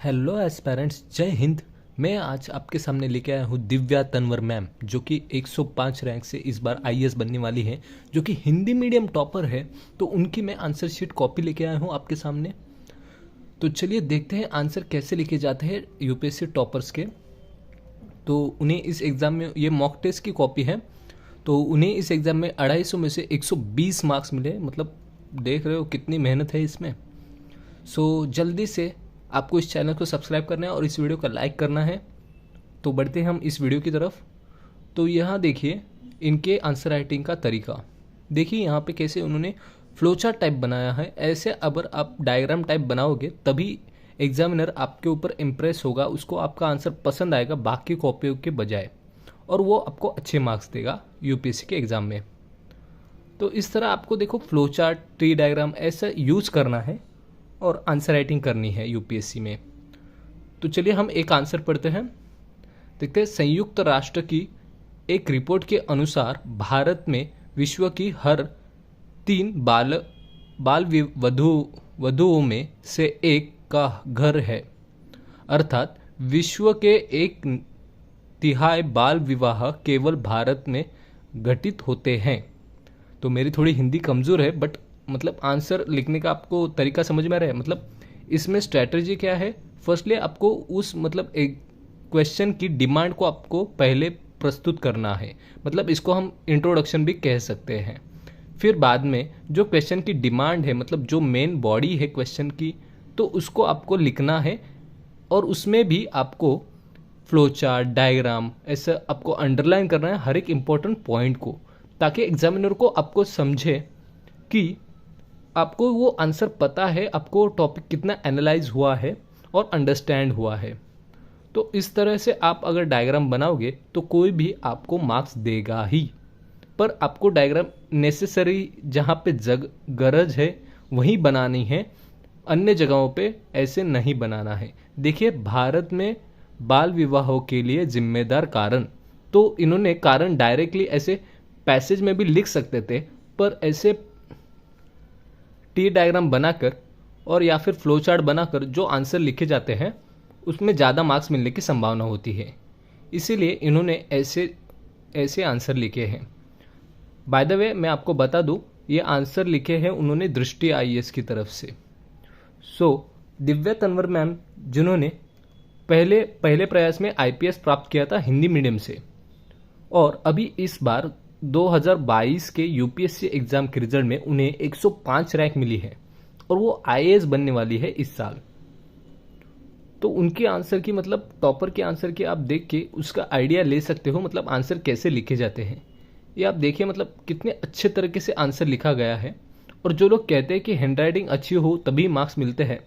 Hello aspirants, जय हिंद। मैं आज आपके सामने लेके आया हूँ दिव्या तन्वर मैम, जो कि 105 रैंक से इस बार आईएएस बनने वाली है, जो कि हिंदी मीडियम टॉपर है। तो उनकी मैं आंसर शीट कॉपी लेके आया हूँ आपके सामने। तो चलिए देखते हैं आंसर कैसे लिखे जाते हैं यूपीएससी टॉपर्स के। तो उन्हें इस एग्ज़ाम में, ये मॉक टेस्ट की कॉपी है, तो उन्हें इस एग्ज़ाम में 250 में से 120 मार्क्स मिले। मतलब देख रहे हो कितनी मेहनत है इसमें। सो जल्दी से आपको इस चैनल को सब्सक्राइब करना है और इस वीडियो को लाइक करना है। तो बढ़ते हैं हम इस वीडियो की तरफ। तो यहाँ देखिए इनके आंसर राइटिंग का तरीका। देखिए यहाँ पे कैसे उन्होंने फ्लोचार्ट टाइप बनाया है। ऐसे अगर आप डायग्राम टाइप बनाओगे तभी एग्जामिनर आपके ऊपर इम्प्रेस होगा, उसको आपका आंसर पसंद आएगा बाकी कॉपियों के बजाय, और वो आपको अच्छे मार्क्स देगा यूपीएससी के एग्ज़ाम में। तो इस तरह आपको देखो फ्लोचार्ट, ट्री डायग्राम ऐसा यूज़ करना है और आंसर राइटिंग करनी है यूपीएससी में। तो चलिए हम एक आंसर पढ़ते हैं। देखते हैं, संयुक्त राष्ट्र की एक रिपोर्ट के अनुसार भारत में विश्व की हर 3 वधुओं में से एक का घर है। अर्थात विश्व के 1/3 बाल विवाह केवल भारत में घटित होते हैं। तो मेरी थोड़ी हिंदी कमज़ोर है, बट मतलब आंसर लिखने का आपको तरीका समझ में आ रहा है। मतलब इसमें स्ट्रैटेजी क्या है, फर्स्टली आपको उस मतलब एक क्वेश्चन की डिमांड को आपको पहले प्रस्तुत करना है। मतलब इसको हम इंट्रोडक्शन भी कह सकते हैं। फिर बाद में जो क्वेश्चन की डिमांड है, मतलब जो मेन बॉडी है क्वेश्चन की, तो उसको आपको लिखना है। और उसमें भी आपको फ्लो चार्ट, डायग्राम ऐसा आपको अंडरलाइन करना है हर एक इम्पोर्टेंट पॉइंट को, ताकि एग्जामिनर को आपको समझे कि आपको वो आंसर पता है, आपको टॉपिक कितना एनालाइज हुआ है और अंडरस्टैंड हुआ है। तो इस तरह से आप अगर डायग्राम बनाओगे तो कोई भी आपको मार्क्स देगा ही। पर आपको डायग्राम नेसेसरी जहाँ पे गरज है वहीं बनानी है, अन्य जगहों पे ऐसे नहीं बनाना है। देखिए, भारत में बाल विवाहों के लिए जिम्मेदार कारण, तो इन्होंने कारण डायरेक्टली ऐसे पैसेज में भी लिख सकते थे, पर ऐसे टी डायग्राम बनाकर और या फिर फ्लो चार्ट बनाकर जो आंसर लिखे जाते हैं उसमें ज़्यादा मार्क्स मिलने की संभावना होती है। इसीलिए इन्होंने ऐसे ऐसे आंसर लिखे हैं। बाय द वे मैं आपको बता दूं, ये आंसर लिखे हैं उन्होंने दृष्टि आईएएस की तरफ से। दिव्या तन्वर मैम, जिन्होंने पहले पहले प्रयास में आईपीएस प्राप्त किया था हिंदी मीडियम से, और अभी इस बार 2022 के यूपीएससी एग्जाम के रिजल्ट में उन्हें 105 रैंक मिली है और वो आईएएस बनने वाली है इस साल। तो उनके आंसर की, मतलब टॉपर के आंसर की आप देख के उसका आइडिया ले सकते हो, मतलब आंसर कैसे लिखे जाते हैं। ये आप देखिए, मतलब कितने अच्छे तरीके से आंसर लिखा गया है। और जो लोग कहते हैं कि हैंडराइटिंग अच्छी हो तभी मार्क्स मिलते हैं,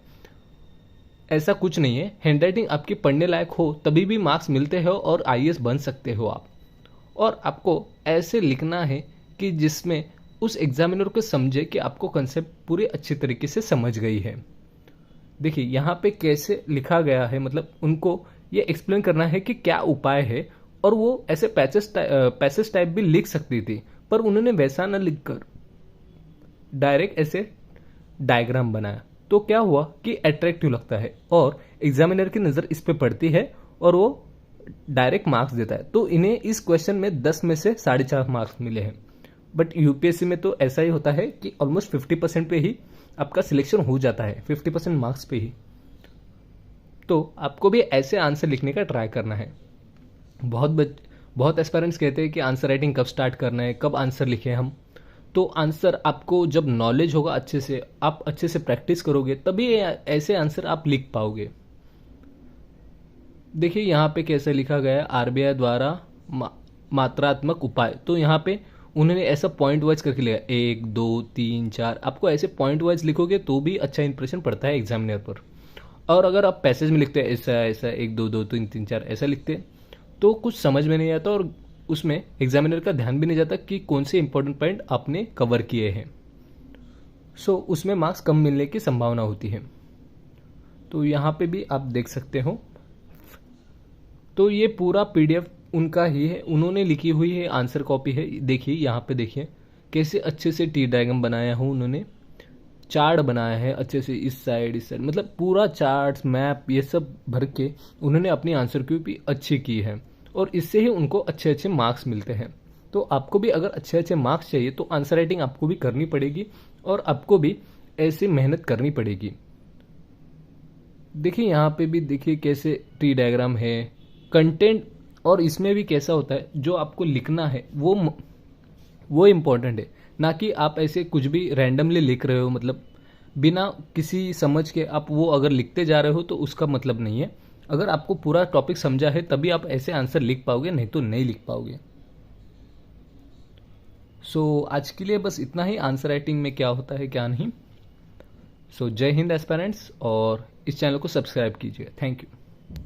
ऐसा कुछ नहीं है। हैंडराइटिंग आपकी पढ़ने लायक हो तभी भी मार्क्स मिलते हैं और आईएएस बन सकते हो आप। और आपको ऐसे लिखना है कि जिसमें उस एग्जामिनर को समझे कि आपको कंसेप्ट पूरे अच्छे तरीके से समझ गई है। देखिए यहाँ पे कैसे लिखा गया है, मतलब उनको ये एक्सप्लेन करना है कि क्या उपाय है। और वो ऐसे पैसेज टाइप भी लिख सकती थी, पर उन्होंने वैसा न लिखकर डायरेक्ट ऐसे डायग्राम बनाया। तो क्या हुआ कि अट्रैक्टिव लगता है और एग्जामिनर की नज़र इस पे पड़ती है और वो डायरेक्ट मार्क्स देता है। तो इन्हें इस क्वेश्चन में 10 में से 4.5 मार्क्स मिले हैं। बट यूपीएससी में तो ऐसा ही होता है कि ऑलमोस्ट 50% पे ही आपका सिलेक्शन हो जाता है, 50% मार्क्स पे ही। तो आपको भी ऐसे आंसर लिखने का ट्राई करना है। बहुत एस्पायरेंट्स कहते हैं कि आंसर राइटिंग कब स्टार्ट करना है, कब आंसर लिखें हम। तो आंसर आपको जब नॉलेज होगा अच्छे से, आप अच्छे से प्रैक्टिस करोगे, तभी ऐसे आंसर आप लिख पाओगे। देखिए यहाँ पे कैसे लिखा गया है, आरबीआई द्वारा मात्रात्मक उपाय। तो यहाँ पे उन्होंने ऐसा पॉइंट वाइज करके लिखा, 1 2 3 4। आपको ऐसे पॉइंट वाइज लिखोगे तो भी अच्छा इंप्रेशन पड़ता है एग्जामिनर पर। और अगर आप पैसेज में लिखते हैं ऐसा ऐसा 1 2 2 3 3 4 ऐसा लिखते तो कुछ समझ में नहीं आता और उसमें एग्जामिनर का ध्यान भी नहीं जाता कि कौन से इंपॉर्टेंट पॉइंट आपने कवर किए हैं। उसमें मार्क्स कम मिलने की संभावना होती है। तो यहाँ पे भी आप देख सकते हो। तो ये पूरा पीडीएफ उनका ही है, उन्होंने लिखी हुई है, आंसर कॉपी है। देखिए यहाँ पे देखिए कैसे अच्छे से टी डायग्राम बनाया हूँ उन्होंने। चार्ट बनाया है अच्छे से, इस साइड, मतलब पूरा चार्ट मैप ये सब भर के उन्होंने अपनी आंसर की भी अच्छी की है, और इससे ही उनको अच्छे अच्छे मार्क्स मिलते हैं। तो आपको भी अगर अच्छे अच्छे मार्क्स चाहिए तो आंसर राइटिंग आपको भी करनी पड़ेगी, और आपको भी ऐसी मेहनत करनी पड़ेगी। देखिए यहाँ पे भी देखिए कैसे ट्री डायग्राम है, कंटेंट, और इसमें भी कैसा होता है जो आपको लिखना है वो इम्पोर्टेंट है, ना कि आप ऐसे कुछ भी रैंडमली लिख रहे हो, मतलब बिना किसी समझ के आप वो अगर लिखते जा रहे हो तो उसका मतलब नहीं है। अगर आपको पूरा टॉपिक समझा है तभी आप ऐसे आंसर लिख पाओगे, नहीं तो नहीं लिख पाओगे। सो आज के लिए बस इतना ही, आंसर राइटिंग में क्या होता है क्या नहीं। सो जय हिंद एस्पिरेंट्स, और इस चैनल को सब्सक्राइब कीजिए। Thank you.